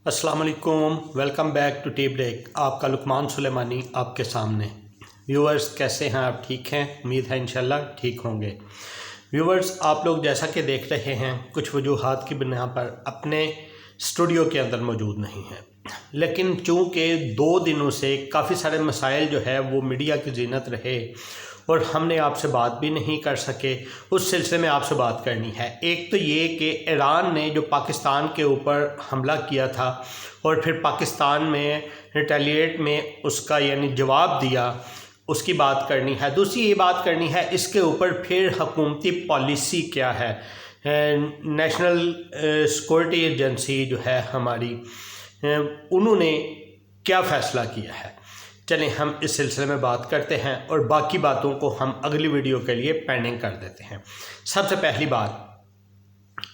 السلام علیکم، welcome back to tea break. آپ کا لقمان سلیمانی آپ کے سامنے۔ ویورز کیسے ہیں آپ؟ ٹھیک ہیں؟ امید ہے انشاءاللہ ٹھیک ہوں گے۔ ویورز آپ لوگ جیسا کہ دیکھ رہے ہیں کچھ وجوہات کی بنا پر اپنے اسٹوڈیو کے اندر موجود نہیں ہیں، لیکن چونکہ 2 دنوں سے کافی سارے مسائل جو ہے وہ میڈیا کی زینت رہے اور ہم نے آپ سے بات بھی نہیں کر سکے، اس سلسلے میں آپ سے بات کرنی ہے۔ ایک تو یہ کہ ایران نے جو پاکستان کے اوپر حملہ کیا تھا اور پھر پاکستان میں ریٹیلیٹ میں اس کا یعنی جواب دیا، اس کی بات کرنی ہے۔ دوسری یہ بات کرنی ہے اس کے اوپر پھر حکومتی پالیسی کیا ہے، نیشنل سیکورٹی ایجنسی جو ہے ہماری، انہوں نے کیا فیصلہ کیا ہے۔ چلیں ہم اس سلسلے میں بات کرتے ہیں اور باقی باتوں کو ہم اگلی ویڈیو کے لیے پینڈنگ کر دیتے ہیں۔ سب سے پہلی بات،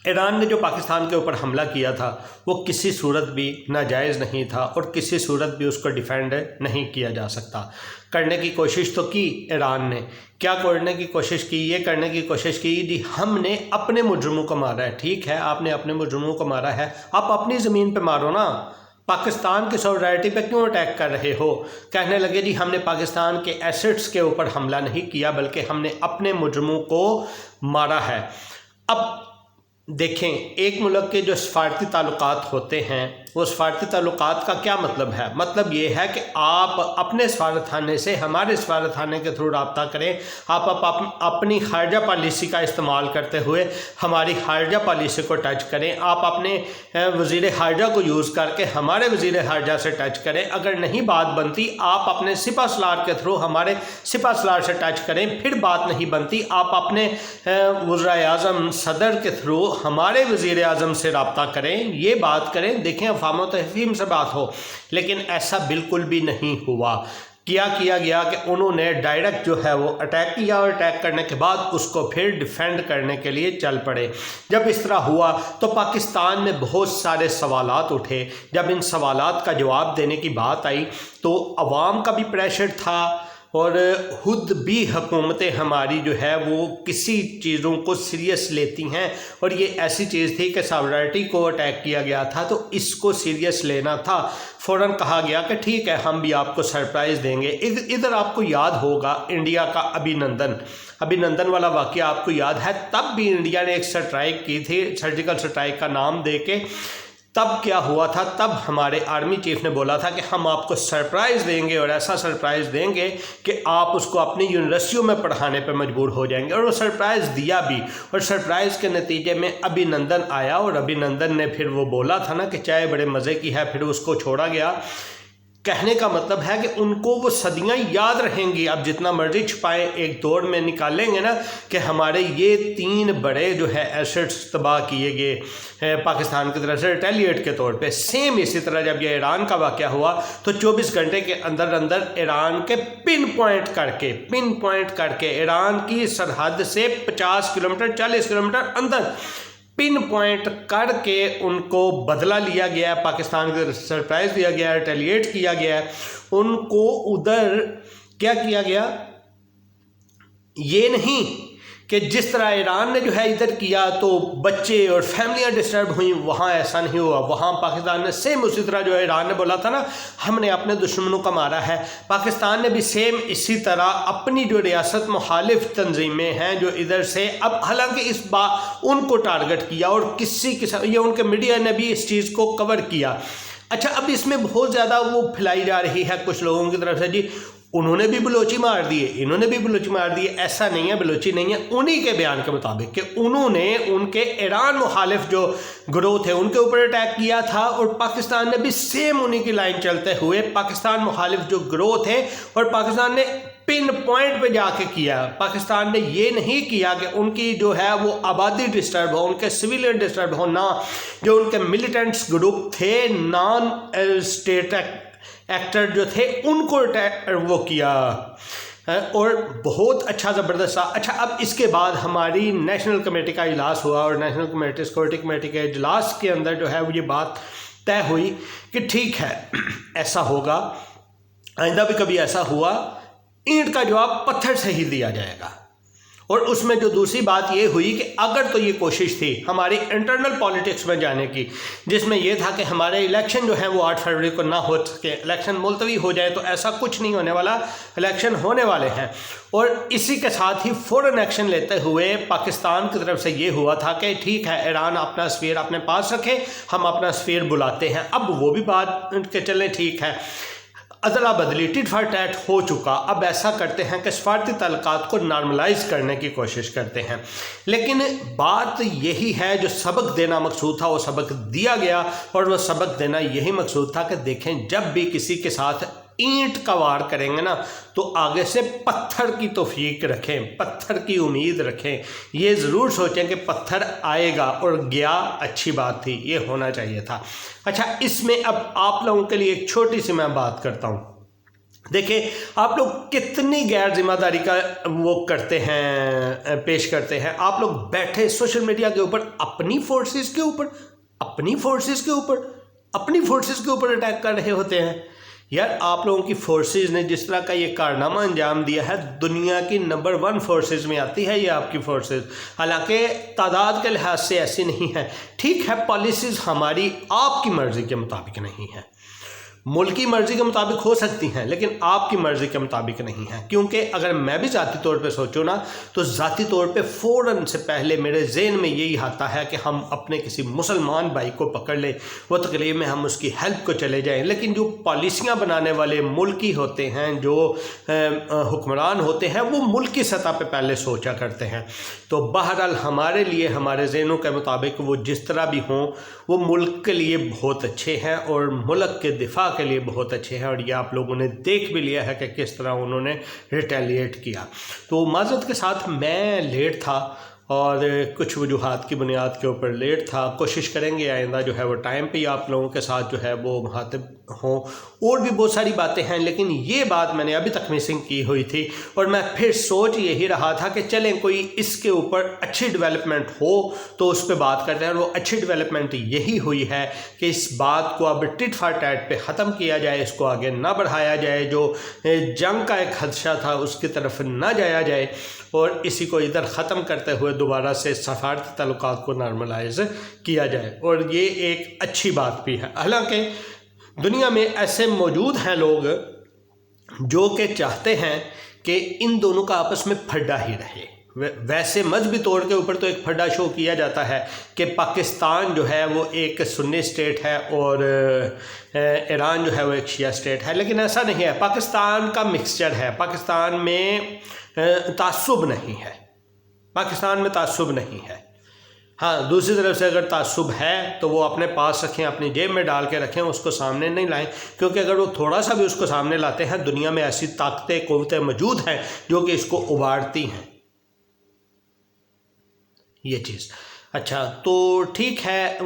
ایران نے جو پاکستان کے اوپر حملہ کیا تھا وہ کسی صورت بھی ناجائز نہیں تھا اور کسی صورت بھی اس کو ڈیفینڈ نہیں کیا جا سکتا۔ کرنے کی کوشش تو کی ایران نے، کیا کرنے کی کوشش کی؟ یہ کرنے کی کوشش کی جی ہم نے اپنے مجرموں کو مارا ہے۔ ٹھیک ہے، آپ نے اپنے مجرموں کو مارا ہے، آپ اپنی زمین پہ مارو نا، پاکستان کی سوورائٹی پہ کیوں اٹیک کر رہے ہو؟ کہنے لگے جی ہم نے پاکستان کے ایسٹس کے اوپر حملہ نہیں کیا بلکہ ہم نے اپنے مجرموں کو مارا ہے۔ اب دیکھیں، ایک ملک کے جو سفارتی تعلقات ہوتے ہیں وہ سفارتی تعلقات کا کیا مطلب ہے؟ مطلب یہ ہے کہ آپ اپنے سفارتخانے سے ہمارے سفارتخانے کے تھرو رابطہ کریں، آپ اپنی خارجہ پالیسی کا استعمال کرتے ہوئے ہماری خارجہ پالیسی کو ٹچ کریں، آپ اپنے وزیر خارجہ کو یوز کر کے ہمارے وزیر خارجہ سے ٹچ کریں۔ اگر نہیں بات بنتی آپ اپنے سپہ سالار کے تھرو ہمارے سپہ سالار سے ٹچ کریں، پھر بات نہیں بنتی آپ اپنے وزرائے اعظم صدر کے تھرو ہمارے وزیر اعظم سے رابطہ کریں، یہ بات کریں۔ دیکھیں افہام و تفہیم سے بات ہو، لیکن ایسا بالکل بھی نہیں ہوا۔ کیا گیا کہ انہوں نے ڈائریکٹ جو ہے وہ اٹیک کیا اور اٹیک کرنے کے بعد اس کو پھر ڈیفینڈ کرنے کے لیے چل پڑے۔ جب اس طرح ہوا تو پاکستان میں بہت سارے سوالات اٹھے۔ جب ان سوالات کا جواب دینے کی بات آئی تو عوام کا بھی پریشر تھا اور خود بھی حکومتیں ہماری جو ہے وہ کسی چیزوں کو سیریس لیتی ہیں، اور یہ ایسی چیز تھی کہ ساورائٹی کو اٹیک کیا گیا تھا تو اس کو سیریس لینا تھا۔ فوراً کہا گیا کہ ٹھیک ہے ہم بھی آپ کو سرپرائز دیں گے۔ ادھر آپ کو یاد ہوگا انڈیا کا ابھینندن والا واقعہ آپ کو یاد ہے، تب بھی انڈیا نے ایک سٹرائک کی تھی، سرجیکل سٹرائک کا نام دے کے۔ تب کیا ہوا تھا؟ تب ہمارے آرمی چیف نے بولا تھا کہ ہم آپ کو سرپرائز دیں گے اور ایسا سرپرائز دیں گے کہ آپ اس کو اپنی یونیورسٹیوں میں پڑھانے پہ مجبور ہو جائیں گے، اور وہ سرپرائز دیا بھی، اور سرپرائز کے نتیجے میں ابھینندن آیا اور ابھینندن نے پھر وہ بولا تھا نا کہ چائے بڑے مزے کی ہے، پھر اس کو چھوڑا گیا۔ کہنے کا مطلب ہے کہ ان کو وہ صدیاں یاد رہیں گی، اب جتنا مرضی چھپائیں ایک دور میں نکالیں گے نا کہ ہمارے یہ 3 بڑے جو ہے ایسٹس تباہ کیے گئے پاکستان کی طرف سے ریٹیلیٹ کے طور پہ۔ سیم اسی طرح جب یہ ایران کا واقعہ ہوا تو 24 گھنٹے کے اندر ایران کے پن پوائنٹ کر کے ایران کی سرحد سے 50 کلومیٹر 40 کلومیٹر اندر پن پوائنٹ کر کے ان کو بدلہ لیا گیا ہے، پاکستان کے سرپرائز دیا گیا ہے، ریٹیلیٹ کیا گیا ہے۔ ان کو ادھر کیا کیا گیا؟ یہ نہیں کہ جس طرح ایران نے جو ہے ادھر کیا تو بچے اور فیملیاں ڈسٹرب ہوئیں، وہاں ایسا نہیں ہوا۔ وہاں پاکستان نے سیم اسی طرح جو ایران نے بولا تھا نا ہم نے اپنے دشمنوں کا مارا ہے، پاکستان نے بھی سیم اسی طرح اپنی جو ریاست مخالف تنظیمیں ہیں جو ادھر سے، اب حالانکہ اس بار ان کو ٹارگٹ کیا اور کسی قسم یہ ان کے میڈیا نے بھی اس چیز کو کور کیا۔ اچھا، اب اس میں بہت زیادہ وہ پھیلائی جا رہی ہے کچھ لوگوں کی طرف سے جی انہوں نے بھی بلوچی مار دیے، انہوں نے بھی بلوچی مار دیے۔ ایسا نہیں ہے، بلوچی نہیں ہے، انہی کے بیان کے مطابق کہ انہوں نے ان کے ایران مخالف جو گروہ تھے ان کے اوپر اٹیک کیا تھا، اور پاکستان نے بھی سیم انہی کی لائن چلتے ہوئے پاکستان مخالف جو گروہ تھے اور پاکستان نے پن پوائنٹ پہ جا کے کیا۔ پاکستان نے یہ نہیں کیا کہ ان کی جو ہے وہ آبادی ڈسٹرب ہو، ان کے سویلین ڈسٹرب ہو، نہ جو ان کے ملیٹنٹس گروپ تھے نان اسٹیٹ ایکٹر جو تھے ان کو وہ کیا، اور بہت اچھا زبردست۔ اچھا، اب اس کے بعد ہماری نیشنل کمیٹی کا اجلاس ہوا اور نیشنل کمیٹی سیکورٹی کمیٹی کے اجلاس کے اندر جو ہے وہ یہ بات طے ہوئی کہ ٹھیک ہے ایسا ہوگا، آئندہ بھی کبھی ایسا ہوا اینٹ کا جواب پتھر سے ہی دیا جائے گا، اور اس میں جو دوسری بات یہ ہوئی کہ اگر تو یہ کوشش تھی ہماری انٹرنل پالیٹکس میں جانے کی، جس میں یہ تھا کہ ہمارے الیکشن جو ہیں وہ 8 فروری کو نہ ہو سکے، الیکشن ملتوی ہو جائے، تو ایسا کچھ نہیں ہونے والا، الیکشن ہونے والے ہیں۔ اور اسی کے ساتھ ہی فوراً ایکشن لیتے ہوئے پاکستان کی طرف سے یہ ہوا تھا کہ ٹھیک ہے ایران اپنا سفیر اپنے پاس رکھے، ہم اپنا سفیر بلاتے ہیں۔ اب وہ بھی بات کہ چلیں ٹھیک ہے، ادلا بدلی ٹٹ فار ٹیٹ ہو چکا، اب ایسا کرتے ہیں کہ سفارتی تعلقات کو نارملائز کرنے کی کوشش کرتے ہیں۔ لیکن بات یہی ہے، جو سبق دینا مقصود تھا وہ سبق دیا گیا، اور وہ سبق دینا یہی مقصود تھا کہ دیکھیں جب بھی کسی کے ساتھ اینٹ کا وار کریں گے نا تو آگے سے پتھر کی توفیق رکھیں، پتھر کی امید رکھیں، یہ ضرور سوچیں کہ پتھر آئے گا، اور گیا اچھی بات تھی، یہ ہونا چاہیے تھا۔ اچھا، اس میں اب آپ لوگوں کے لیے ایک چھوٹی سی میں بات کرتا ہوں۔ دیکھیں آپ لوگ کتنی غیر ذمہ داری کا وہ کرتے ہیں، پیش کرتے ہیں۔ آپ لوگ بیٹھے سوشل میڈیا کے اوپر اپنی فورسز کے اوپر اٹیک کر رہے ہوتے ہیں۔ یار آپ لوگوں کی فورسز نے جس طرح کا یہ کارنامہ انجام دیا ہے، دنیا کی نمبر 1 فورسز میں آتی ہے یہ آپ کی فورسز، حالانکہ تعداد کے لحاظ سے ایسی نہیں ہے۔ ٹھیک ہے، پالیسیز ہماری آپ کی مرضی کے مطابق نہیں ہے، ملکی مرضی کے مطابق ہو سکتی ہیں لیکن آپ کی مرضی کے مطابق نہیں ہے، کیونکہ اگر میں بھی ذاتی طور پہ سوچوں نا تو ذاتی طور پہ فوراً سے پہلے میرے ذہن میں یہی آتا ہے کہ ہم اپنے کسی مسلمان بھائی کو پکڑ لیں، وہ تکلیف میں ہم اس کی ہیلپ کو چلے جائیں۔ لیکن جو پالیسیاں بنانے والے ملکی ہوتے ہیں، جو حکمران ہوتے ہیں، وہ ملکی سطح پہ پہلے سوچا کرتے ہیں۔ تو بہرحال ہمارے لیے ہمارے ذہنوں کے مطابق وہ جس طرح بھی ہوں، وہ ملک کے لیے بہت اچھے ہیں اور ملک کے دفاع کے لیے بہت اچھے ہیں، اور یہ آپ لوگوں نے دیکھ بھی لیا ہے کہ کس طرح انہوں نے ریٹیلیٹ کیا۔ تو معذرت کے ساتھ میں لیٹ تھا اور کچھ وجوہات کی بنیاد کے اوپر لیٹ تھا، کوشش کریں گے آئندہ جو ہے وہ ٹائم پہ ہی آپ لوگوں کے ساتھ جو ہے وہ مخاطب ہوں۔ اور بھی بہت ساری باتیں ہیں لیکن یہ بات میں نے ابھی تک مسنگ کی ہوئی تھی، اور میں پھر سوچ یہی رہا تھا کہ چلیں کوئی اس کے اوپر اچھی ڈیولپمنٹ ہو تو اس پہ بات کرتے ہیں، اور وہ اچھی ڈیولپمنٹ یہی ہوئی ہے کہ اس بات کو اب ٹٹ فار ٹیٹ پہ ختم کیا جائے، اس کو آگے نہ بڑھایا جائے، جو جنگ کا ایک خدشہ تھا اس کی طرف نہ جایا جائے، اور اسی کو ادھر ختم کرتے ہوئے دوبارہ سے سفارتی تعلقات کو نارملائز کیا جائے، اور یہ ایک اچھی بات بھی ہے۔ حالانکہ دنیا میں ایسے موجود ہیں لوگ جو کہ چاہتے ہیں کہ ان دونوں کا آپس میں پھڈا ہی رہے۔ ویسے مذہبی طور کے اوپر تو ایک پھڈا شو کیا جاتا ہے کہ پاکستان جو ہے وہ ایک سنی اسٹیٹ ہے اور ایران جو ہے وہ ایک شیعہ اسٹیٹ ہے، لیکن ایسا نہیں ہے۔ پاکستان کا مکسچر ہے، پاکستان میں تعصب نہیں ہے، پاکستان میں تعصب نہیں ہے۔ ہاں، دوسری طرف سے اگر تعصب ہے تو وہ اپنے پاس رکھیں، اپنی جیب میں ڈال کے رکھیں، اس کو سامنے نہیں لائیں، کیونکہ اگر وہ تھوڑا سا بھی اس کو سامنے لاتے ہیں، دنیا میں ایسی طاقتیں قوتیں موجود ہیں جو کہ اس کو ابھارتی ہیں یہ چیز۔ اچھا، تو ٹھیک ہے،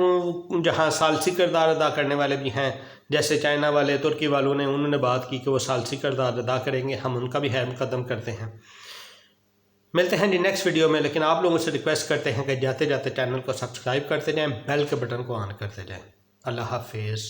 جہاں ثالثی کردار ادا کرنے والے بھی ہیں، جیسے چائنا والے، ترکی والوں نے، انہوں نے بات کی کہ وہ ثالثی کردار ادا کریں گے، ہم ان کا بھی خیر مقدم کرتے ہیں۔ ملتے ہیں جی نیکسٹ ویڈیو میں، لیکن آپ لوگوں سے ریکویسٹ کرتے ہیں کہ جاتے جاتے چینل کو سبسکرائب کرتے جائیں، بیل کے بٹن کو آن کرتے جائیں۔ اللہ حافظ۔